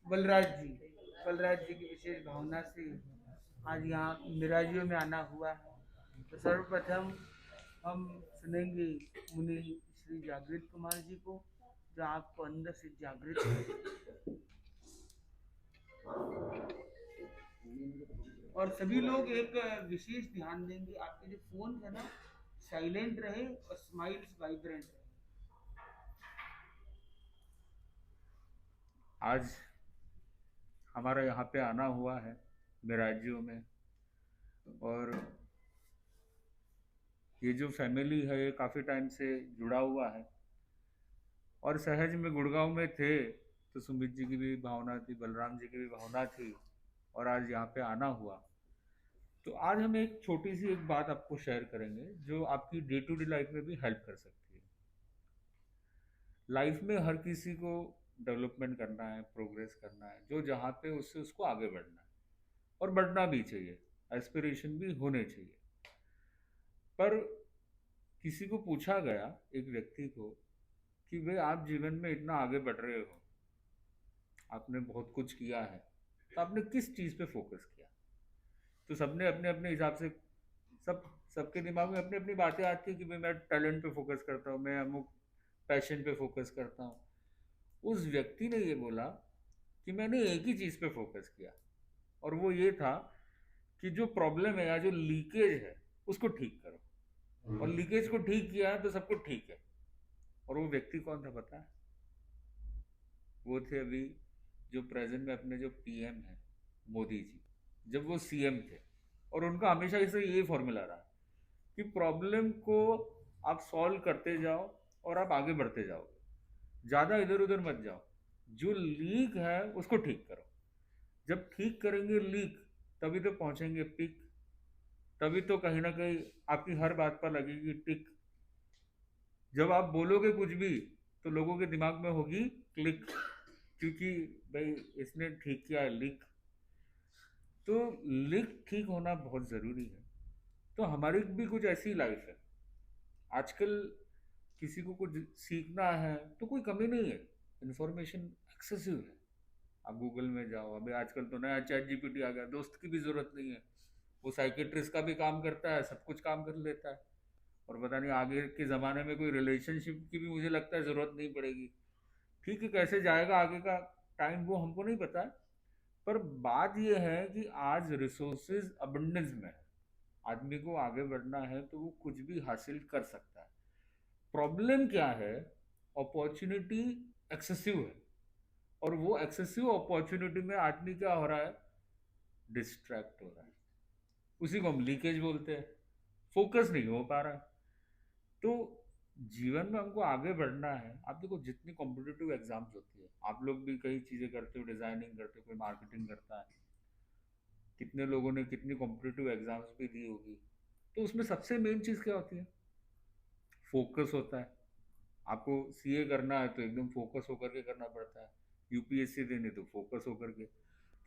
बलराज जी, बलराज जी की विशेष भावना से आज यहाँ निराजियों में आना हुआ है। तो सर्वप्रथम हम सुनेंगे मुनि श्री जागृत कुमार जी को, जो आपको अंदर से जागृत करें। और सभी लोग एक विशेष ध्यान देंगे, आपके जो फोन है ना, साइलेंट रहे और स्माइल्स वाइब्रेंट रहे। आज हमारा यहाँ पे आना हुआ है राज्यों में, और ये जो फैमिली है ये काफ़ी टाइम से जुड़ा हुआ है। और सहज में गुड़गांव में थे तो सुमित जी की भी भावना थी, बलराम जी की भी भावना थी, और आज यहाँ पे आना हुआ। तो आज हम एक छोटी सी एक बात आपको शेयर करेंगे जो आपकी डे टू डे लाइफ में भी हेल्प कर सकती है। लाइफ में हर किसी को डेवलपमेंट करना है, प्रोग्रेस करना है, जो जहाँ पे उससे उसको आगे बढ़ना है, और बढ़ना भी चाहिए, एस्पिरेशन भी होने चाहिए। पर किसी को पूछा गया, एक व्यक्ति को, कि भाई आप जीवन में इतना आगे बढ़ रहे हो, आपने बहुत कुछ किया है, तो आपने किस चीज़ पे फोकस किया? तो सबने अपने अपने हिसाब से, सब सबके दिमाग में अपनी अपनी बातें आती है कि भाई मैं टैलेंट पे फोकस करता हूँ, मैं अमुक पैशन पे फोकस करता हूँ। उस व्यक्ति ने ये बोला कि मैंने एक ही चीज़ पे फोकस किया, और वो ये था कि जो प्रॉब्लम है या जो लीकेज है उसको ठीक करो, और लीकेज को ठीक किया तो सब कुछ ठीक है। और वो व्यक्ति कौन था पता है? वो थे अभी जो प्रेजेंट में अपने जो पीएम हैं, मोदी जी। जब वो सीएम थे, और उनका हमेशा इसे यही फॉर्मूला रहा कि प्रॉब्लम को आप सॉल्व करते जाओ और आप आगे बढ़ते जाओगे, ज़्यादा इधर उधर मत जाओ। जो लीक है उसको ठीक करो। जब ठीक करेंगे लीक, तभी तो पहुंचेंगे पीक, तभी तो कहीं ना कहीं आपकी हर बात पर लगेगी टिक। जब आप बोलोगे कुछ भी तो लोगों के दिमाग में होगी क्लिक, क्योंकि भाई इसने ठीक किया है लीक। तो लीक ठीक होना बहुत ज़रूरी है। तो हमारी भी कुछ ऐसी लाइफ है। आजकल किसी को कुछ सीखना है तो कोई कमी नहीं है, इन्फॉर्मेशन एक्सेसिव है। आप गूगल में जाओ, अभी आजकल तो नया चैट जीपीटी आ गया, दोस्त की भी ज़रूरत नहीं है। वो साइकेट्रिस्ट का भी काम करता है, सब कुछ काम कर लेता है। और पता नहीं आगे के ज़माने में कोई रिलेशनशिप की भी मुझे लगता है ज़रूरत नहीं पड़ेगी। ठीक है, कैसे जाएगा आगे का टाइम वो हमको नहीं पता है। पर बात यह है कि आज रिसोर्सेज अबंडेंस में है। आदमी को आगे बढ़ना है तो वो कुछ भी हासिल कर सकता है। प्रॉब्लम क्या है? अपॉर्चुनिटी एक्सेसिव है, और वो एक्सेसिव अपॉर्चुनिटी में आदमी क्या हो रहा है? डिस्ट्रैक्ट हो रहा है। उसी को हम लीकेज बोलते हैं। फोकस नहीं हो पा रहा है। तो जीवन में हमको आगे बढ़ना है। आप देखो, जितनी कॉम्पिटिटिव एग्जाम्स होती है, आप लोग भी कई चीज़ें करते हो, डिज़ाइनिंग करते हो, कोई मार्केटिंग करता है, कितने लोगों ने कितनी कॉम्पिटिटिव एग्जाम्स भी दी होगी। तो उसमें सबसे मेन चीज़ क्या होती है? फोकस होता है। आपको सीए करना है तो एकदम फोकस होकर के करना पड़ता है, यूपीएससी देनी तो फोकस होकर के।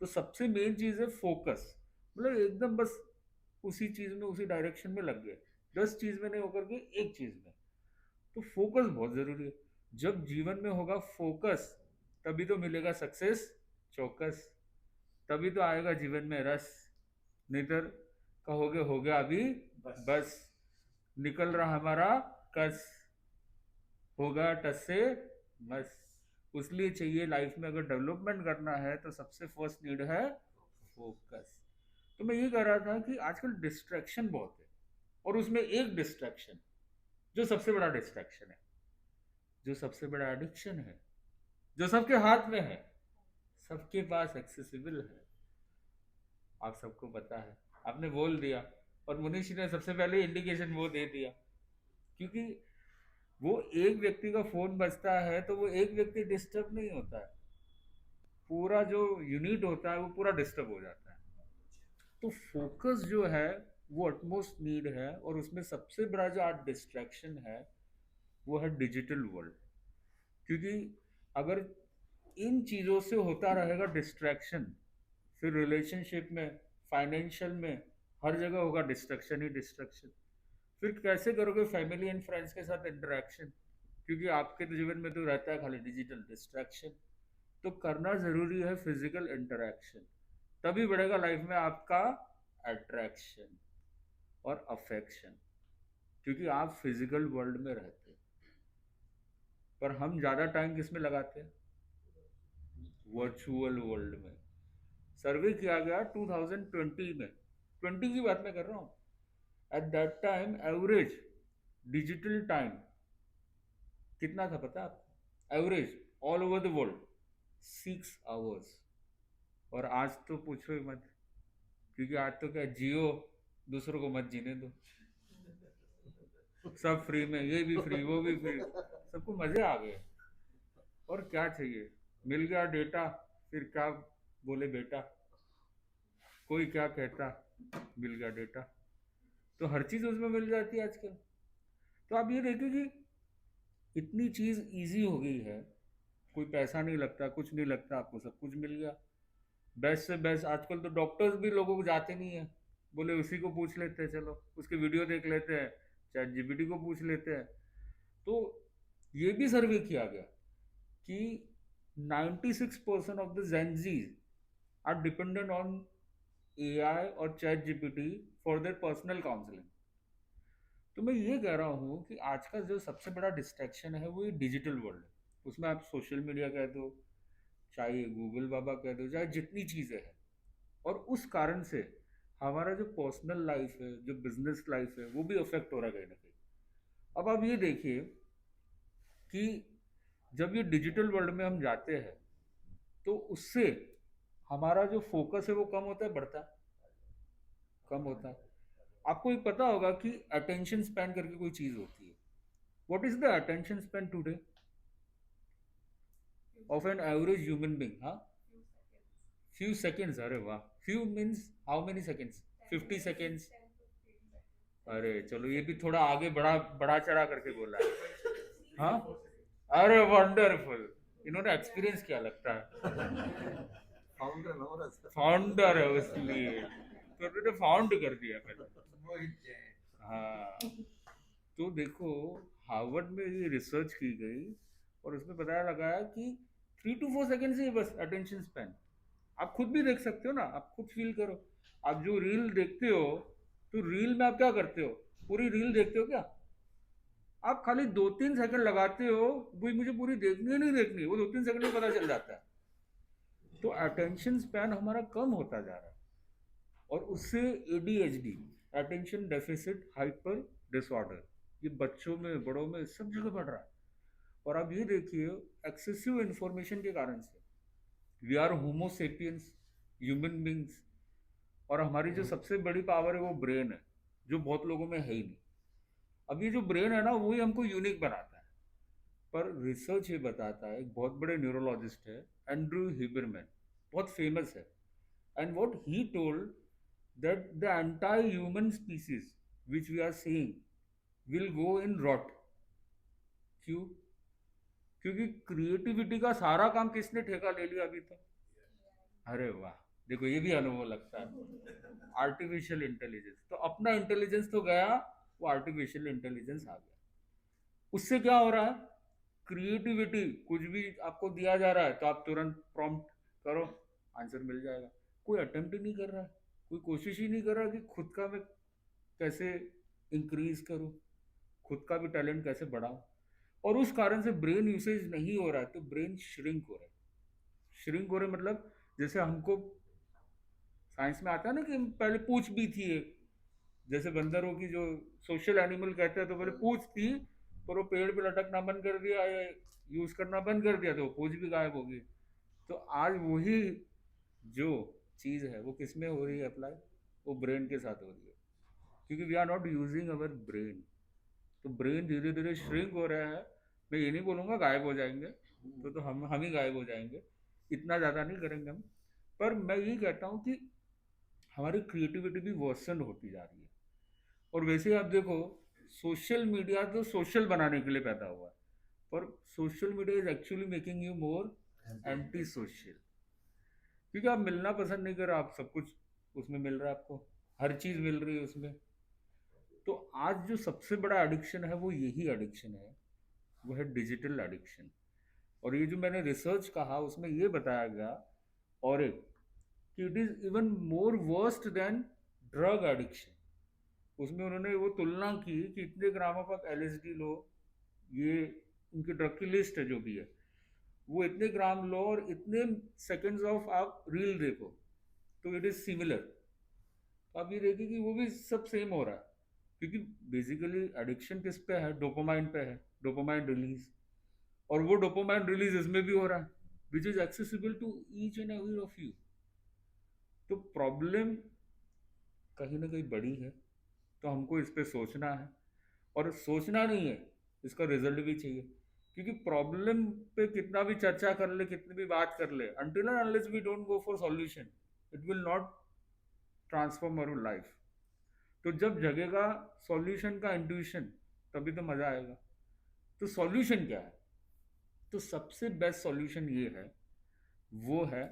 तो सबसे मेन चीज़ है फोकस। मतलब एकदम बस उसी चीज़ में, उसी डायरेक्शन में लग गए, 10 चीज़ में नहीं होकर के एक चीज़ में। तो फोकस बहुत ज़रूरी है। जब जीवन में होगा फोकस, तभी तो मिलेगा सक्सेस चौकस, तभी तो आएगा जीवन में रस। नहीं तो कहोगे हो गया अभी बस, निकल रहा हमारा कस, होगा टस से मस। उसलिए चाहिए लाइफ में अगर डेवलपमेंट करना है तो सबसे फर्स्ट नीड है फोकस। तो मैं ये कह रहा था कि आजकल डिस्ट्रैक्शन बहुत है, और उसमें एक डिस्ट्रैक्शन जो सबसे बड़ा डिस्ट्रैक्शन है, जो सबसे बड़ा एडिक्शन है, जो सबके हाथ में है, सबके पास एक्सेसिबल है, आप सबको पता है। आपने बोल दिया, और मुनीष ने सबसे पहले इंडिकेशन वो दे दिया। क्योंकि वो एक व्यक्ति का फोन बजता है तो वो एक व्यक्ति डिस्टर्ब नहीं होता है, पूरा जो यूनिट होता है वो पूरा डिस्टर्ब हो जाता है। तो फोकस जो है वो अटमोस्ट नीड है, और उसमें सबसे बड़ा जो आज डिस्ट्रैक्शन है वो है डिजिटल वर्ल्ड। क्योंकि अगर इन चीज़ों से होता रहेगा डिस्ट्रैक्शन, फिर रिलेशनशिप में, फाइनेंशियल में, हर जगह होगा डिस्ट्रैक्शन ही डिस्ट्रैक्शन। फिर कैसे करोगे फैमिली एंड फ्रेंड्स के साथ इंटरेक्शन? क्योंकि आपके तो जीवन में तो रहता है खाली डिजिटल डिस्ट्रैक्शन। तो करना ज़रूरी है फिजिकल इंटरेक्शन, तभी बढ़ेगा लाइफ में आपका अट्रैक्शन और अफेक्शन, क्योंकि आप फिजिकल वर्ल्ड में रहते हैं। पर हम ज़्यादा टाइम किस में लगाते हैं? वर्चुअल वर्ल्ड में। सर्वे किया गया 2020 में, 20 की बात मैं कर रहा हूँ। At that time average digital time कितना था पता है आपको? Average all over the world 6 hours. और आज तो पूछो ही मत, क्योंकि आज तो क्या, जियो, दूसरों को मत जीने दो, सब फ्री में, ये भी फ्री वो भी फ्री, सबको मजे आ गए। और क्या चाहिए, मिल गया डेटा, फिर क्या बोले बेटा, कोई क्या कहता, मिल गया डेटा, तो हर चीज उसमें मिल जाती है आजकल। तो आप ये देखिए कि इतनी चीज इजी हो गई है, कोई पैसा नहीं लगता, कुछ नहीं लगता, आपको सब कुछ मिल गया। बेस्ट से बेस्ट, आजकल तो डॉक्टर्स भी लोगों को जाते नहीं है, बोले उसी को पूछ लेते हैं, चलो उसके वीडियो देख लेते हैं, चैट जीपीटी को पूछ लेते हैं। तो ये भी सर्वे किया गया कि 96% of the Gen Zs are dependent on AI और ChatGPT for their personal counselling. तो मैं ये कह रहा हूँ कि आज का जो सबसे बड़ा डिस्ट्रैक्शन है वो ये डिजिटल वर्ल्ड है। उसमें आप सोशल मीडिया कह दो, चाहे गूगल बाबा कह दो, चाहे जितनी चीज़ें हैं, और उस कारण से हमारा जो पर्सनल लाइफ है, जो बिजनेस लाइफ है, वो भी अफेक्ट हो रहा है कहीं ना कहीं। अब आप ये देखिए कि जब ये डिजिटल वर्ल्ड में हम जाते हैं, तो उससे हमारा जो फोकस है वो कम होता है, बढ़ता है? कम होता है। आपको ये पता होगा कि अटेंशन स्पैन करके कोई चीज होती है। What is the attention span today of an average human being? हाँ, फ्यू सेकेंड्स। अरे वाह, few means how many seconds? 50 seconds? अरे चलो, ये भी थोड़ा आगे बढ़ा बढ़ा चढ़ा करके बोला है। हाँ, अरे वंडरफुल, इन्होंने एक्सपीरियंस किया लगता है। फाउंडर है इसलिए तो उन्होंने फाउंड कर दिया पहले। हाँ, तो देखो, हार्वर्ड में ये रिसर्च की गई और उसमें बताया लगा है कि 3 to 4 सेकेंड से बस अटेंशन स्पैन। आप खुद भी देख सकते हो ना, आप खुद फील करो। आप जो रील देखते हो, तो रील में आप क्या करते हो? पूरी रील देखते हो क्या? आप खाली 2-3 सेकंड लगाते हो, वही मुझे पूरी देखनी है नहीं देखनी, वो 2-3 सेकंड में पता चल जाता है। तो अटेंशन स्पैन हमारा कम होता जा रहा है, और उससे ADHD, attention deficit hyper disorder, ये बच्चों में, बड़ों में, सब जगह बढ़ रहा है। और अब ये देखिए, एक्सेसिव इंफॉर्मेशन के कारण से we are homo sapiens human beings, और हमारी जो सबसे बड़ी पावर है वो ब्रेन है, जो बहुत लोगों में है ही नहीं। अब ये जो ब्रेन है ना, वही हमको यूनिक बनाता है। पर रिसर्च ये बताता है, एक बहुत बड़े न्यूरोलॉजिस्ट है, एंड्रू हिबरमैन, बहुत फेमस है, and what he told that the anti-human species which we are seeing will go in rot. क्यों? क्योंकि क्रिएटिविटी का सारा काम किसने ठेका ले लिया अभी तक? अरे वाह, देखो ये भी अनुभव लगता है। आर्टिफिशियल इंटेलिजेंस, तो अपना इंटेलिजेंस तो गया, वो आर्टिफिशियल इंटेलिजेंस आ गया। उससे क्या हो रहा है? क्रिएटिविटी, कुछ भी आपको दिया जा रहा है तो आप तुरंत प्रॉम्प्ट करो, आंसर मिल जाएगा। कोई अटेम्प्ट ही नहीं कर रहा है, कोई कोशिश ही नहीं कर रहा कि खुद का मैं कैसे इंक्रीज करूं, खुद का भी टैलेंट कैसे बढ़ाऊं। और उस कारण से ब्रेन यूसेज नहीं हो रहा है, तो ब्रेन श्रिंक हो रहा है। श्रिंक हो रहा है मतलब, जैसे हमको साइंस में आता है ना कि पहले पूंछ भी थी एक, जैसे बंदरों की जो सोशल एनिमल कहते हैं, तो पहले पूंछ थी, पर वो पेड़ पे लटकना बंद कर दिया या यूज करना बंद कर दिया, तो वो पूंछ भी गायब होगी। तो आज वही जो चीज है वो किस में हो रही है अप्लाई? वो ब्रेन के साथ हो रही है, क्योंकि we are not using our brain. तो ब्रेन धीरे धीरे श्रिंक हो रहा है। मैं ये नहीं बोलूँगा गायब हो जाएंगे, तो हम ही गायब हो जाएंगे, इतना ज़्यादा नहीं करेंगे हम। पर मैं यही कहता हूँ कि हमारी क्रिएटिविटी भी वर्सन होती जा रही है। और वैसे ही आप देखो, सोशल मीडिया तो सोशल बनाने के लिए पैदा हुआ है, पर social media is actually making you more anti social, क्योंकि आप मिलना पसंद नहीं कर रहे, आप सब कुछ उसमें मिल रहा है, आपको हर चीज़ मिल रही है उसमें। तो आज जो सबसे बड़ा एडिक्शन है वो यही एडिक्शन है, वो है डिजिटल एडिक्शन। और ये जो मैंने रिसर्च कहा उसमें ये बताया गया, और एक, कि it is even more worst then drug addiction. उसमें उन्होंने वो तुलना की कि इतने ग्राम आप एलएसडी लो, ये उनकी ड्रग की लिस्ट है जो भी है, वो इतने ग्राम लो और इतने सेकंड्स ऑफ आप रील देखो, तो इट इज सिमिलर। तो आप ये देखिए कि वो भी सब सेम हो रहा है, क्योंकि बेसिकली एडिक्शन किस पे है, डोपामाइन पे है, डोपामाइन रिलीज। और वो डोपामाइन रिलीज इसमें भी हो रहा है, which is accessible to each and every of you. तो प्रॉब्लम कहीं ना कहीं बड़ी है, तो हमको इस पे सोचना है। और सोचना नहीं है, इसका रिजल्ट भी चाहिए, क्योंकि प्रॉब्लम पे कितना भी चर्चा कर ले, कितनी भी बात कर ले, until and unless we don't go for solution, it will not transform our life। तो जब जगेगा सॉल्यूशन का इंट्यूशन, तभी तो मजा आएगा। तो सॉल्यूशन क्या है? तो सबसे बेस्ट सॉल्यूशन ये है, वो है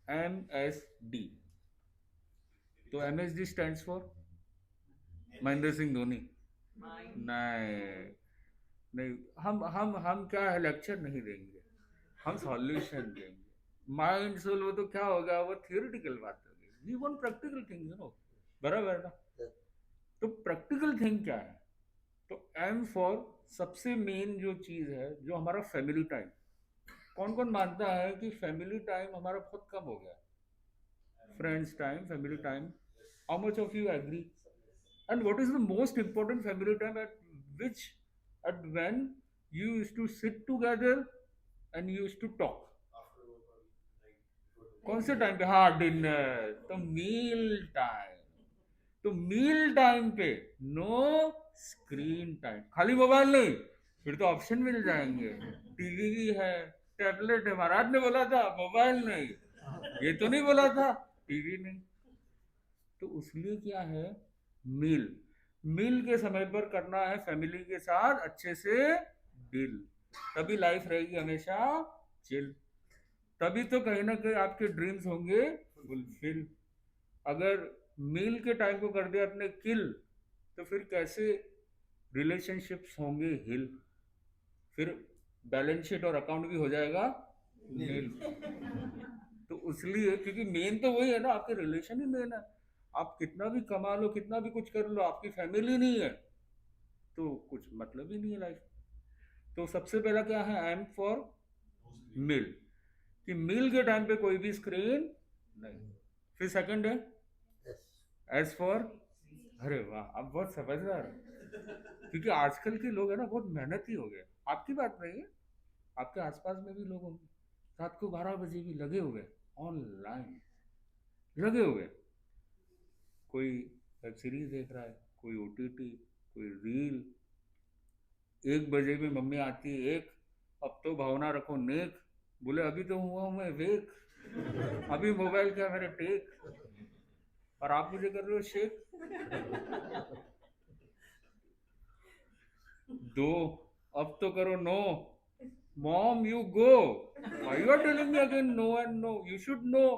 MSD। तो MSD stands for Mahendra Singh Dhoni. नहीं, नहीं, हम क्या है, लेक्चर नहीं देंगे, हम सॉल्यूशन देंगे। माइंड सोल वो तो क्या होगा, वो थियोरिटिकल बात होगी। वी वांट प्रैक्टिकल थिंग, बराबर है ना? तो प्रैक्टिकल थिंग क्या है? तो एम फॉर सबसे मेन जो चीज है, जो हमारा फैमिली टाइम। कौन कौन मानता है कि फैमिली टाइम हमारा बहुत कम हो गया? Friends time, family time, how much of you agree? And what is the most important family time at when you used to sit together and you used to talk? कौन से time पे? हाँ, dinner. तो meal time. तो meal time पे no screen time. खाली mobile नहीं, फिर तो ऑप्शन मिल जाएंगे, टीवी भी है, टैबलेट है। महाराज ने बोला था मोबाइल नहीं, ये तो नहीं बोला था टीवी नहीं। तो उसलिए क्या है, मील, मील के समय पर करना है फैमिली के साथ अच्छे से डील, तभी लाइफ रहेगी हमेशा चिल। तभी तो कहीं ना कहीं आपके ड्रीम्स होंगे फुलफिल। अगर मील के टाइम को कर दिया अपने किल, तो फिर कैसे रिलेशनशिप्स होंगे हिल? फिर बैलेंस शीट और अकाउंट भी हो जाएगा नील। तो इसलिए, क्योंकि मेन तो वही है ना, आपके रिलेशन ही मेन है। आप कितना भी कमा लो, कितना भी कुछ कर लो, आपकी फैमिली नहीं है तो कुछ मतलब ही नहीं है लाइफ। तो सबसे पहला क्या है, एम फॉर मील, कि मील के टाइम पे कोई भी स्क्रीन नहीं। फिर सेकंड है एस फॉर, अरे वाह, आप बहुत समझदार हैं। क्योंकि आजकल के लोग है ना, बहुत मेहनती हो गए। आपकी बात नहीं है, आपके आसपास में भी लोग होंगे, रात को 12 बजे भी लगे हुए ऑनलाइन, लगे हुए। कोई वेब सीरीज देख रहा है, कोई ओटीटी, कोई रील। 1 बजे में मम्मी आती है, एक, अब तो भावना रखो नेक। बोले अभी तो हुआ हूं मैं वेक, अभी मोबाइल क्या मेरे टेक, और आप मुझे कर रहे हो शेक। 2, अब तो करो no. Mom you go, why you are telling me again no and no, you should know.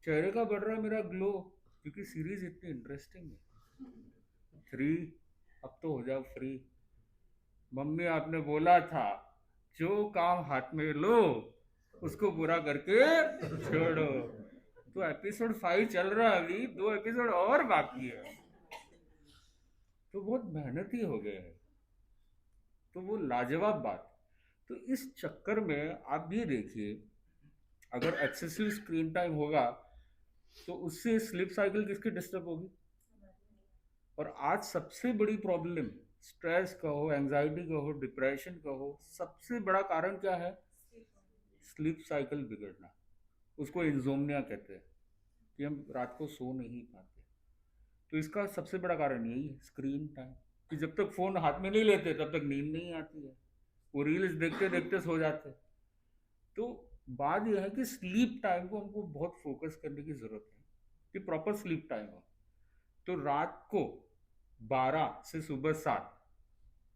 चेहरे का बढ़ रहा है मेरा ग्लो, क्योंकि सीरीज इतनी इंटरेस्टिंग है। 3, अब तो हो जाओ फ्री। मम्मी आपने बोला था जो काम हाथ में लो उसको पूरा करके छोड़ो। तो एपिसोड 5 चल रहा है, अभी 2 एपिसोड और बाकी है। तो बहुत मेहनती हो गए हैं। तो वो लाजवाब बात। तो इस चक्कर में आप ये देखिए, अगर एक्सेसिव स्क्रीन टाइम होगा तो उससे स्लीप साइकिल किसकी डिस्टर्ब होगी? और आज सबसे बड़ी प्रॉब्लम, स्ट्रेस का हो, एंजाइटी का हो, डिप्रेशन का हो, सबसे बड़ा कारण क्या है? स्लीप साइकिल बिगड़ना। उसको इंसोम्निया कहते हैं, कि हम रात को सो नहीं पाते। तो इसका सबसे बड़ा कारण यही है, स्क्रीन टाइम। कि जब तक फोन हाथ में नहीं लेते तब तक नींद नहीं आती है, वो रील्स देखते देखते सो जाते। तो बात यह है कि स्लीप टाइम को हमको बहुत फोकस करने की जरूरत है, कि प्रॉपर स्लीप टाइम हो। तो रात को 12 से सुबह 7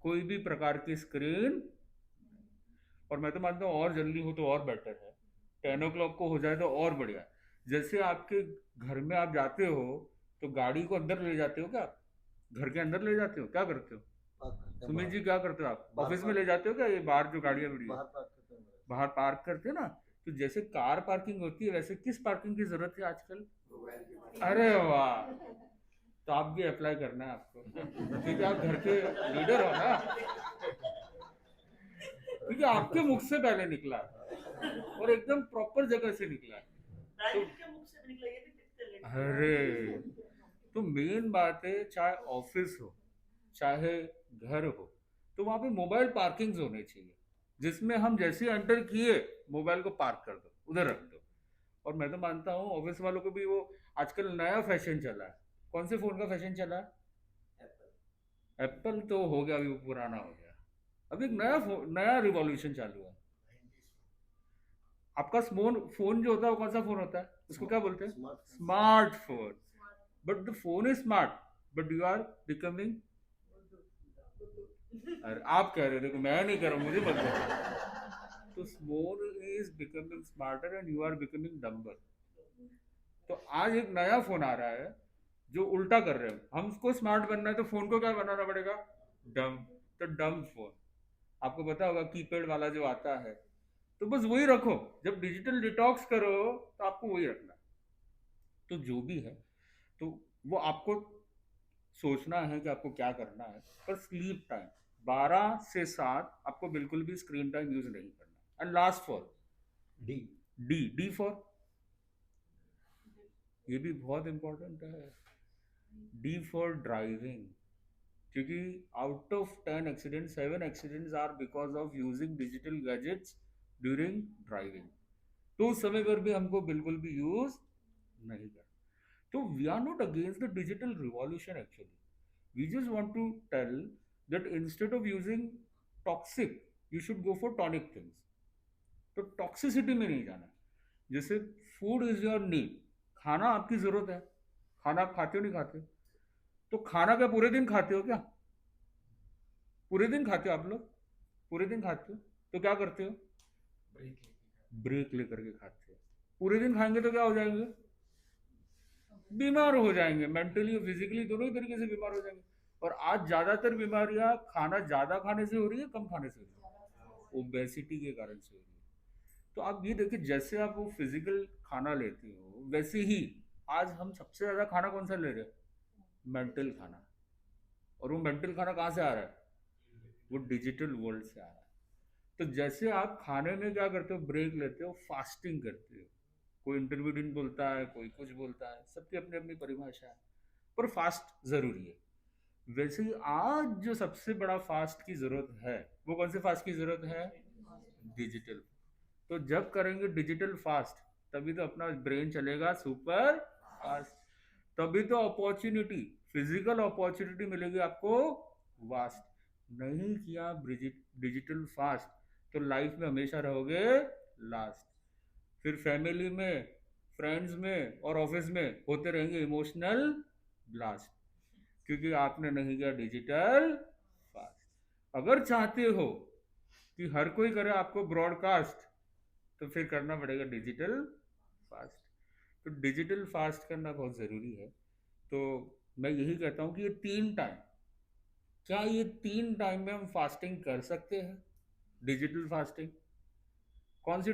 कोई भी प्रकार की स्क्रीन। और मैं तो मानता हूँ और जल्दी हो तो और बेटर है, 10 o'clock को हो जाए तो और बढ़िया। जैसे आपके घर में आप जाते हो तो गाड़ी को अंदर ले जाते हो क्या? घर के अंदर ले जाते हो, क्या करते हो? पार्क करते हैं सुमित बाहर। जी क्या करते हो आप? बाहर ऑफिस में पार्क ले जाते हो क्या ये बाहर जो गाड़ियां खड़ी है? बाहर पार्क करते हैं मेरे। बाहर पार्क करते हैं ना? तो जैसे कार पार्किंग होती है वैसे किस पार्किंग की जरूरत है आजकल? अरे वाह, तो आप भी अप्लाई करना है आपको, क्योंकि आप घर के लीडर हो ना, क्योंकि आपके मुख से पहले निकला और एकदम प्रॉपर जगह से निकला। तो अरे, तो मेन बात है चाहे ऑफिस हो चाहे घर हो, तो वहां पे मोबाइल पार्किंग होने चाहिए, जिसमें हम जैसे एंटर किए मोबाइल को पार्क कर दो, उधर रख दो। और मैं तो मानता हूँ ऑफिस वालों को भी वो आजकल नया फैशन चला है। कौन से फोन का फैशन चला है? एप्पल तो हो गया, अभी वो पुराना हो गया। अभी एक नया रिवॉल्यूशन चालू है। आपका फोन जो होता है वो कौन सा फोन होता है? उसको क्या बोलते हैं? Smartphone. But the phone is smart, but you are becoming, अरे आप कह रहे हो, देखो मैं नहीं कह रहा हूँ, मुझे मत बोलो। तो phone is becoming smarter and you are becoming dumber. तो आज एक नया फोन आ रहा है जो उल्टा कर रहे हो, हमको स्मार्ट बनना है तो फोन को क्या बनाना पड़ेगा? डम। तो डम फोन, आपको पता होगा कीपैड वाला जो आता है, तो बस वही रखो। जब डिजिटल डिटॉक्स करो तो आपको वही रखना। तो जो भी है, तो वो आपको सोचना है कि आपको क्या करना है। पर स्लीप टाइम 12 से 7 आपको बिल्कुल भी स्क्रीन टाइम यूज नहीं करना। And last for D D, D for, ये भी बहुत इंपॉर्टेंट है, डी फॉर ड्राइविंग। क्योंकि out of 10 accident 7 accidents are because of using digital gadgets during driving. तो उस समय पर भी हमको बिल्कुल भी यूज नहीं करना। तो we are not against the digital revolution actually, we just want to tell that instead of using toxic, you should go for tonic things. तो टॉक्सिसिटी में नहीं जाना। जैसे फूड इज योर नीड, खाना आपकी जरूरत है। खाना आप खाते हो नहीं खाते? तो खाना क्या पूरे दिन खाते हो क्या? पूरे दिन खाते हो आप लोग? पूरे दिन खाते हो तो क्या करते हो? ब्रेक लेकर के खाते हो। पूरे दिन खाएंगे तो क्या हो जाएंगे? बीमार हो जाएंगे, मेंटली और फिजिकली दोनों ही तरीके से बीमार हो जाएंगे। और आज ज्यादातर बीमारियां खाना ज्यादा खाने से हो रही है, कम खाने से हो रही है? ओबेसिटी के कारण से हो रही है। तो आप ये देखिए, जैसे आप वो फिजिकल खाना लेते हो वैसे ही आज हम सबसे ज्यादा खाना कौन सा ले रहे हैं? मेंटल खाना। और वो मेंटल खाना कहाँ से आ रहा है? वो डिजिटल वर्ल्ड से आ रहा है। तो जैसे आप खाने में क्या करते हो? ब्रेक लेते हो, फास्टिंग करते हो। कोई इंटरमीडियंट बोलता है, कोई कुछ बोलता है, सबकी अपनी अपनी परिभाषा है, पर फास्ट जरूरी है। वैसे ही आज जो सबसे बड़ा फास्ट की जरूरत है, वो कौन से फास्ट की जरूरत है? डिजिटल। तो जब करेंगे डिजिटल फास्ट, तभी तो अपना ब्रेन चलेगा सुपर फास्ट। तभी तो अपॉर्चुनिटी, फिजिकल अपॉर्चुनिटी मिलेगी आपको वास्ट। नहीं किया डिजिटल फास्ट तो लाइफ में हमेशा रहोगे लास्ट। फिर फैमिली में, फ्रेंड्स में और ऑफिस में होते रहेंगे इमोशनल ब्लास्ट, क्योंकि आपने नहीं किया डिजिटल फास्ट। अगर चाहते हो कि हर कोई करे आपको ब्रॉडकास्ट, तो फिर करना पड़ेगा डिजिटल फास्ट। तो डिजिटल फास्ट करना बहुत ज़रूरी है। तो मैं यही कहता हूँ कि ये 3 टाइम, क्या ये 3 टाइम में हम फास्टिंग कर सकते हैं? डिजिटल फास्टिंग कौन सी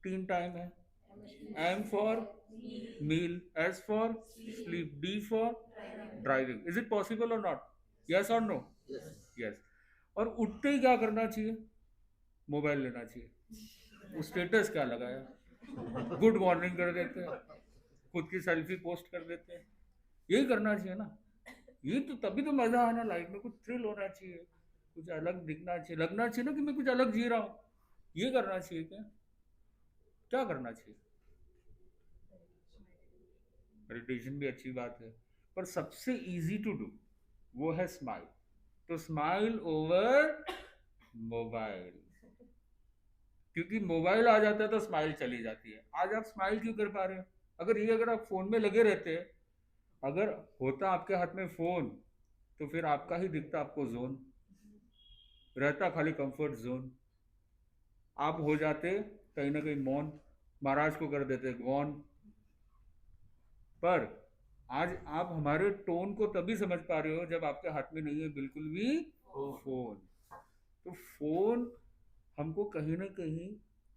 3 टाइम है? M for meal, S for sleep, D for driving. Is it possible और नॉट? यस और नो? यस। यस। और उठते ही क्या करना चाहिए? मोबाइल लेना चाहिए। वो स्टेटस क्या लगाया? गुड मॉर्निंग कर देते हैं, खुद की सेल्फी पोस्ट कर देते हैं। यही करना चाहिए ना। ये तो तभी तो मजा आना, लाइफ में कुछ थ्रिल होना चाहिए, कुछ अलग दिखना चाहिए, लगना चाहिए ना कि मैं कुछ अलग जी रहा हूँ। ये करना चाहिए क्या? क्या करना चाहिए? मेडिटेशन भी अच्छी बात है, पर सबसे इजी टू डू वो है स्माइल। तो स्माइल ओवर मोबाइल, क्योंकि मोबाइल आ जाता है तो स्माइल चली जाती है। आज आप स्माइल क्यों कर पा रहे हो? अगर आप फोन में लगे रहते, अगर होता आपके हाथ में फोन, तो फिर आपका ही दिखता आपको जोन, रहता खाली कंफर्ट जोन। आप हो जाते कहीं ना कहीं मौन, महाराज को कर देते गौन। पर आज आप हमारे टोन को तभी समझ पा रहे हो जब आपके हाथ में नहीं है बिल्कुल भी फोन। तो फोन हमको कहीं ना कहीं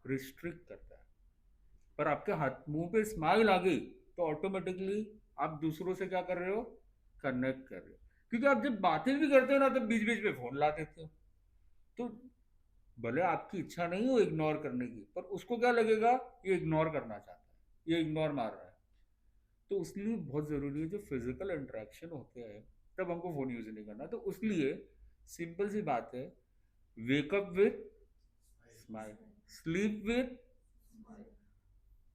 रिस्ट्रिक्ट करता है। पर आपके हाथ मुंह पे स्माइल आ गई तो ऑटोमेटिकली आप दूसरों से क्या कर रहे हो, कनेक्ट कर रहे हो। क्योंकि आप जब बातें भी करते हो ना, तब बीच बीच में फोन ला देते हो। तो भले आपकी इच्छा नहीं हो इग्नोर करने की, पर उसको क्या लगेगा, ये इग्नोर करना चाहता है, ये इग्नोर मार रहा है। तो उसलिए बहुत जरूरी है जो फिजिकल इंटरेक्शन होते हैं, तब हमको फोन यूज नहीं करना। तो उसलिए सिंपल सी बात है, wake up with smile, sleep with,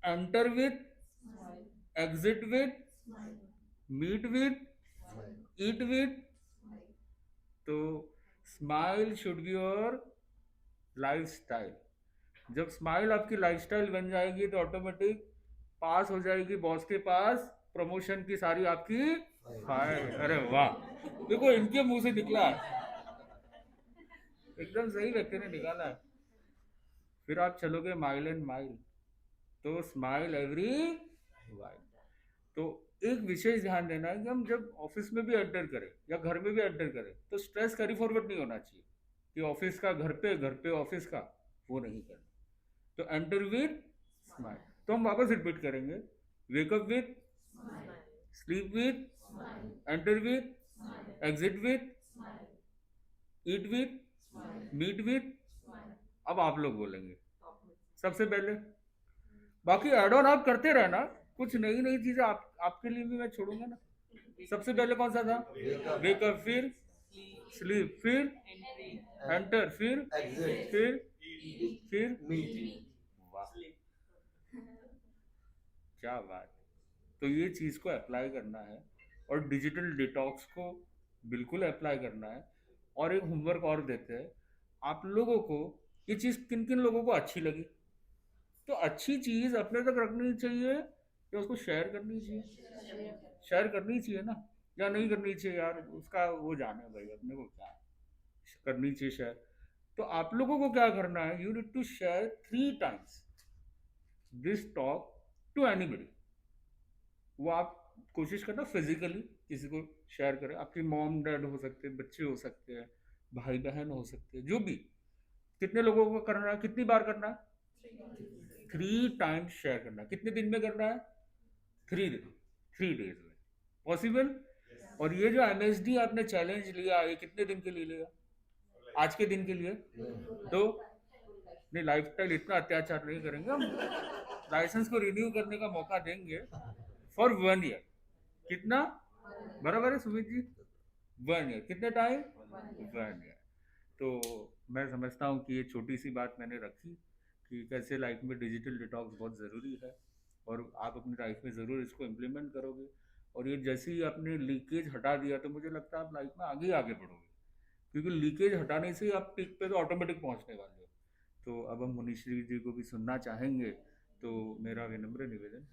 enter with, exit with, meet with, eat with. तो smile should be your lifestyle. जब स्माइल आपकी लाइफस्टाइल बन जाएगी तो ऑटोमेटिक पास हो जाएगी बॉस के पास, प्रमोशन की सारी आपकी फाइल। अरे वाह, देखो इनके मुंह से निकला है, एकदम सही व्यक्ति ने निकाला है। फिर आप चलोगे माइल एंड माइल, तो स्माइल एवरी वाइल। तो एक विशेष ध्यान देना है कि हम जब ऑफिस में भी एंटर करें या घर में भी एंटर करें, तो स्ट्रेस कैरी फॉरवर्ड नहीं होना चाहिए कि ऑफिस का घर पे, घर पे ऑफिस का, वो नहीं करना। तो एंटर विथ स्माइल। तो हम वापस रिपीट करेंगे, wake up with, sleep with, enter with, exit with, eat with, meet with. अब आप लोग बोलेंगे सबसे पहले, बाकी एड ऑन आप करते रहना, कुछ नई नई चीजें आपके लिए भी मैं छोड़ूंगा ना। सबसे पहले कौन सा था, वेकअप, फिर स्लीप, फिर एंटर, फिर वाह, क्या बात। तो ये चीज को अप्लाई करना है, और डिजिटल डिटॉक्स को बिल्कुल अप्लाई करना है। और एक होमवर्क और देते हैं आप लोगों को, ये चीज किन किन लोगों को अच्छी लगी। तो अच्छी चीज अपने तक रखनी चाहिए या उसको शेयर करनी चाहिए, शेयर करनी चाहिए ना, या नहीं करनी चाहिए यार, उसका वो जाने भाई, अपने को क्या करनी चाहिए शेयर। तो आप लोगों को क्या करना है, you need to share 3 times this talk to anybody. वो आप कोशिश करना फिजिकली किसी को शेयर करें, आपकी मॉम डैड हो सकते हैं, बच्चे हो सकते हैं, भाई बहन हो सकते हैं, जो भी। कितने लोगों को करना है, कितनी बार करना है, 3 times शेयर करना है। कितने दिन में करना है, 3 दिन, 3 days में पॉसिबल। और ये जो एमएसडी आपने चैलेंज लिया, ये कितने दिन के लिए लिया, आज के दिन के लिए। तो नहीं, लाइफ स्टाइल इतना अत्याचार नहीं करेंगे हम, लाइसेंस को रिन्यू करने का मौका देंगे फॉर 1 year। कितना, बराबर है सुमित जी, 1 year, कितने टाइम, 1 year। तो मैं समझता हूँ कि ये छोटी सी बात मैंने रखी कि कैसे लाइफ में डिजिटल डिटॉक्स बहुत ज़रूरी है, और आप अपनी लाइफ में ज़रूर इसको इम्प्लीमेंट करोगे। और ये जैसे ही आपने लीकेज हटा दिया, तो मुझे लगता है आप लाइफ में आगे आगे बढ़ोगे, क्योंकि लीकेज हटाने से ही आप पीक पे तो ऑटोमेटिक पहुंचने वाले हो। तो अब हम मुनीश्री जी को भी सुनना चाहेंगे, तो मेरा विनम्र निवेदन।